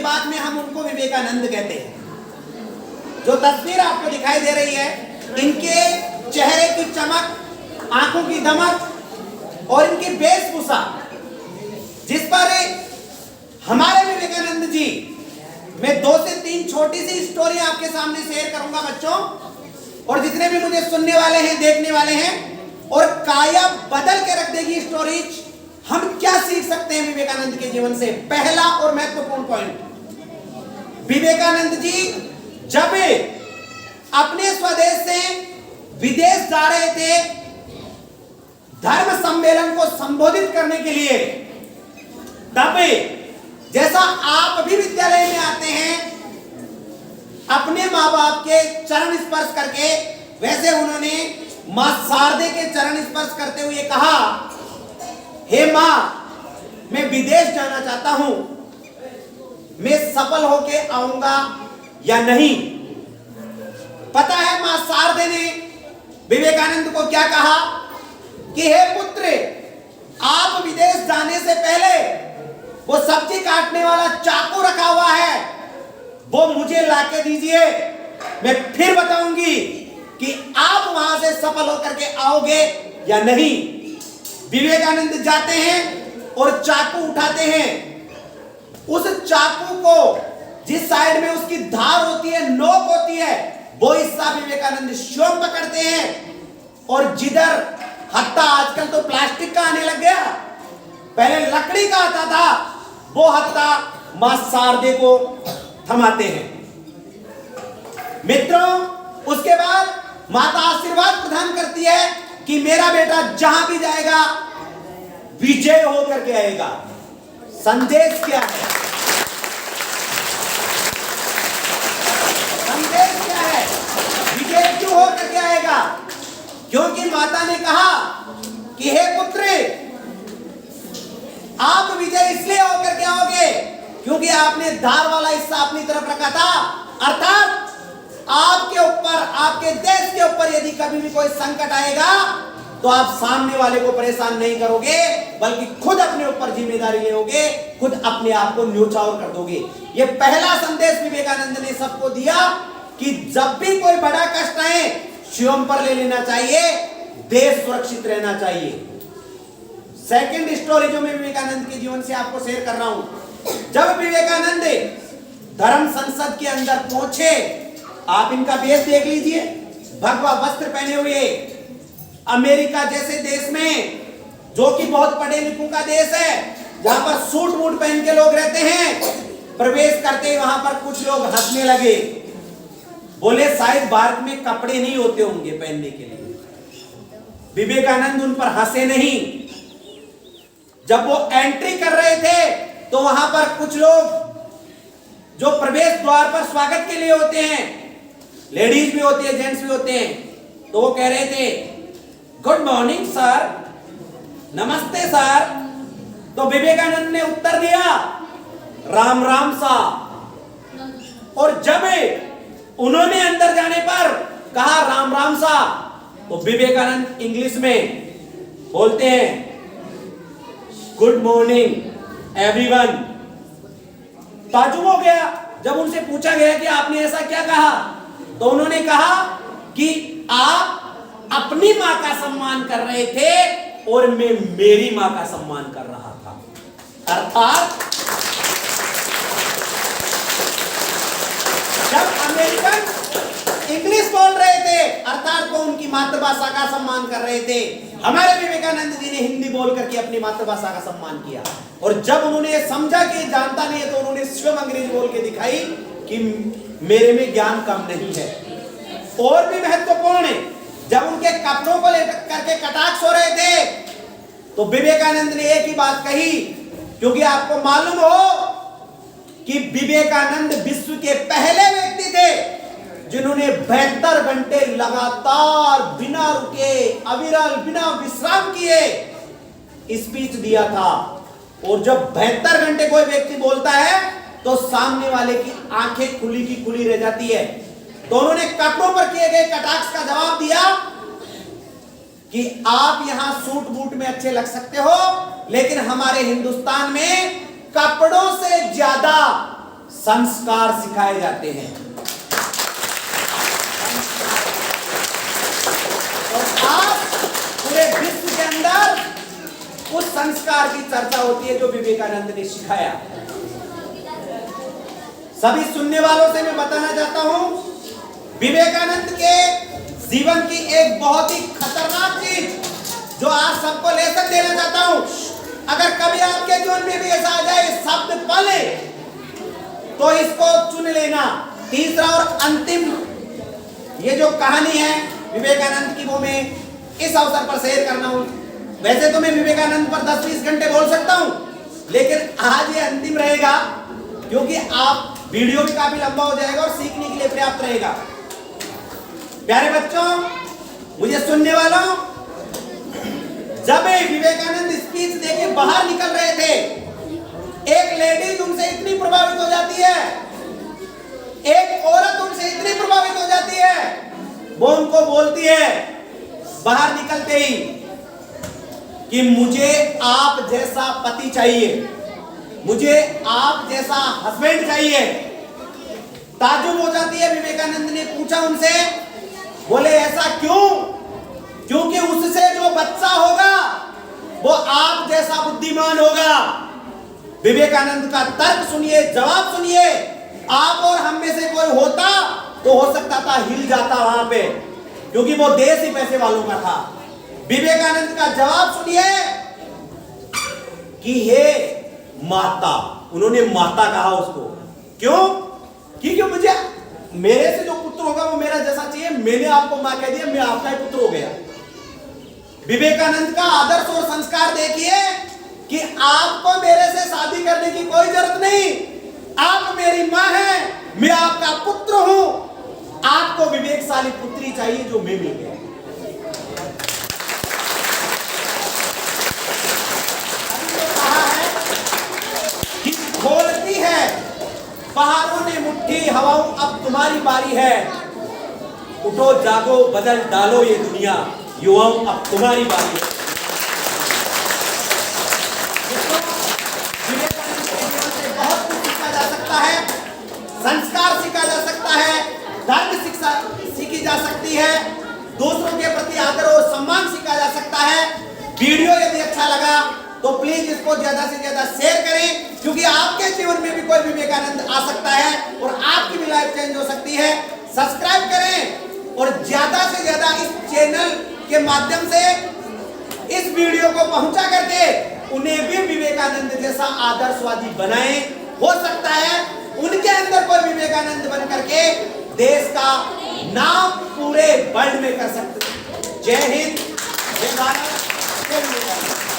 बाद में हम उनको विवेकानंद कहते हैं। जो तस्वीर आपको दिखाई दे रही है, इनके चेहरे की चमक, आंखों की दमक और इनकी वेशभूषा, जिस पर हमारे विवेकानंद जी, मैं 2 से 3 छोटी सी स्टोरी आपके सामने शेयर करूंगा बच्चों, और जितने भी मुझे सुनने वाले हैं, देखने वाले हैं, और काया बदल के रख देगी स्टोरीज। हम क्या सीख सकते हैं विवेकानंद के जीवन से? पहला और महत्वपूर्ण पॉइंट, विवेकानंद जी जब अपने स्वदेश से विदेश जा रहे थे धर्म सम्मेलन को संबोधित करने के लिए, तब जैसा आप भी विद्यालय में आते हैं अपने माँ बाप के चरण स्पर्श करके, वैसे उन्होंने मां शारदे के चरण स्पर्श करते हुए कहा, हे मां, मैं विदेश जाना चाहता हूं, मैं सफल होके आऊंगा या नहीं? पता है मां शारदे ने विवेकानंद को क्या कहा कि हे पुत्र, आप विदेश जाने से पहले वो सब्जी काटने वाला चाकू रखा हुआ है, वो मुझे लाके दीजिए, मैं फिर बताऊंगी कि आप वहां से सफल होकर के आओगे या नहीं। विवेकानंद जाते हैं और चाकू उठाते हैं। उस चाकू को जिस साइड में उसकी धार होती है, नोक होती है, वो हिस्सा विवेकानंद स्वयं पकड़ते हैं, और जिधर हत्था, आजकल तो प्लास्टिक का आने लग गया, पहले लकड़ी का आता था, वो हत्था मां शारदे को थमाते हैं। मित्रों, उसके बाद माता आशीर्वाद प्रदान करती है कि मेरा बेटा जहां भी जाएगा विजय होकर के आएगा। संदेश क्या है? संदेश क्या है? विजय क्यों होकर के आएगा? क्योंकि माता ने कहा कि हे पुत्र, आप विजय इसलिए होकर के आओगे क्योंकि आपने धार वाला हिस्सा अपनी तरफ रखा था, अर्थात आपके ऊपर, आपके देश के ऊपर यदि कभी भी कोई संकट आएगा तो आप सामने वाले को परेशान नहीं करोगे, बल्कि खुद अपने ऊपर जिम्मेदारी लेोगे, खुद अपने आप को न्योछावर कर दोगे। ये पहला संदेश विवेकानंद ने सबको दिया कि जब भी कोई बड़ा कष्ट आए, स्वयं पर ले लेना चाहिए, देश सुरक्षित रहना चाहिए। सेकंड स्टोरी जो मैं विवेकानंद के जीवन से आपको शेयर कर रहा हूं, जब विवेकानंद धर्म संसद के अंदर पहुंचे, आप इनका वेश देख लीजिए, भगवा वस्त्र पहने हुए, अमेरिका जैसे देश में, जो कि बहुत पढ़े लिखों का देश है, जहां पर सूट वूट पहन के लोग रहते हैं, प्रवेश करते वहां पर कुछ लोग हंसने लगे, बोले शायद भारत में कपड़े नहीं होते होंगे पहनने के लिए। विवेकानंद उन पर हंसे नहीं। जब वो एंट्री कर रहे थे तो वहां पर कुछ लोग जो प्रवेश द्वार पर स्वागत के लिए होते हैं, लेडीज भी होती है, जेंट्स भी होते हैं, तो वो कह रहे थे गुड मॉर्निंग सर, नमस्ते सर। तो विवेकानंद ने उत्तर दिया राम राम सा। और जब उन्होंने अंदर जाने पर कहा राम राम सा, तो विवेकानंद इंग्लिश में बोलते हैं गुड मॉर्निंग एवरीवन। ताज्जुब हो गया जब उनसे पूछा गया कि आपने ऐसा क्या कहा, तो उन्होंने कहा कि आप अपनी मां का सम्मान कर रहे थे और मैं मेरी मां का सम्मान कर रहा था। अर्थात जब अमेरिकन इंग्लिश बोल रहे थे, अर्थात वो उनकी मातृभाषा का सम्मान कर रहे थे, हमारे विवेकानंद जी ने हिंदी बोल करके अपनी मातृभाषा का सम्मान किया। और जब उन्होंने समझा कि जानता नहीं है, तो उन्होंने स्वयं अंग्रेजी बोल के दिखाई कि मेरे में ज्ञान कम नहीं है। और भी महत्वपूर्ण है, जब उनके कपड़ों को लेकर करके कटाक्ष हो रहे थे, तो विवेकानंद ने एक ही बात कही, क्योंकि आपको मालूम हो कि विवेकानंद विश्व के पहले व्यक्ति थे जिन्होंने 72 घंटे लगातार बिना रुके, अविरल, बिना विश्राम किए स्पीच दिया था। और जब 72 घंटे कोई व्यक्ति बोलता है तो सामने वाले की आंखें खुली की खुली रह जाती है। तो उन्होंने कपड़ों पर किए गए कटाक्ष का जवाब दिया कि आप यहां सूट बूट में अच्छे लग सकते हो, लेकिन हमारे हिंदुस्तान में कपड़ों से ज्यादा संस्कार सिखाए जाते हैं। और आज पूरे विश्व के अंदर उस संस्कार की चर्चा होती है जो विवेकानंद ने सिखाया। सभी सुनने वालों से मैं बताना चाहता हूं, विवेकानंद के जीवन की एक बहुत ही खतरनाक चीज जो आज सबको लेसन देना चाहता हूं। अगर कभी आपके जीवन में भी ऐसा आ जाए शब्द पले तो इसको चुन लेना। तीसरा और अंतिम ये जो कहानी है विवेकानंद की, वो मैं इस अवसर पर शेयर करना हूं। वैसे तो मैं विवेकानंद पर 10-20 घंटे बोल सकता हूं, लेकिन आज ये अंतिम रहेगा क्योंकि आप वीडियो भी काफी लंबा हो जाएगा और सीखने के लिए पर्याप्त रहेगा। प्यारे बच्चों, मुझे सुनने वालों, जब विवेकानंद स्पीच देके बाहर निकल रहे थे, एक लेडीज उनसे इतनी प्रभावित हो जाती है, एक औरत उनसे इतनी प्रभावित हो जाती है, वो उनको बोलती है बाहर निकलते ही कि मुझे आप जैसा पति चाहिए, मुझे आप जैसा हस्बैंड चाहिए। ताज्जुब हो जाती है। विवेकानंद ने पूछा उनसे, बोले ऐसा क्यों? क्योंकि उससे जो बच्चा होगा वो आप जैसा बुद्धिमान होगा। विवेकानंद का तर्क सुनिए, जवाब सुनिए। आप और हम में से कोई होता तो हो सकता था हिल जाता वहां पे, क्योंकि वो देश ही पैसे वालों का था। विवेकानंद का जवाब सुनिए कि हे माता, उन्होंने माता कहा उसको। क्यों? क्योंकि मुझे मेरे से जो पुत्र होगा वो मेरा जैसा चाहिए। मैंने आपको मां कह दिया, मैं आपका ही पुत्र हो गया। विवेकानंद का आदर्श और संस्कार देखिए कि आपको मेरे से शादी करने की कोई जरूरत नहीं। आप मेरी मां हैं, मैं आपका पुत्र हूं। आपको विवेकशाली पुत्री चाहिए जो मैं मिल गया। खोलती है पहाड़ों ने मुट्ठी, हवाओं अब तुम्हारी बारी है। उठो जागो, बदल डालो ये दुनिया, युवाओं अब तुम्हारी बारी है। विवेकानंद के जीवन से बहुत कुछ सीखा जा सकता है। संस्कार सीखा जा सकता है, धर्म शिक्षा सीखी जा सकती है, दूसरों के प्रति आदर और सम्मान सीखा जा सकता है। वीडियो यदि अच्छा लगा तो प्लीज इसको ज्यादा से ज्यादा शेयर करें, क्योंकि आपके जीवन में भी कोई विवेकानंद आ सकता है और आपकी भी लाइफ चेंज हो सकती है। सब्सक्राइब करें और ज्यादा से ज्यादा इस चैनल के माध्यम से इस वीडियो को पहुंचा करके उन्हें भी विवेकानंद जैसा आदर्शवादी बनाएं। हो सकता है उनके अंदर कोई विवेकानंद बन करके देश का नाम पूरे वर्ल्ड में कर सकते। जय हिंद, जय भारत, जय विवेकानंद।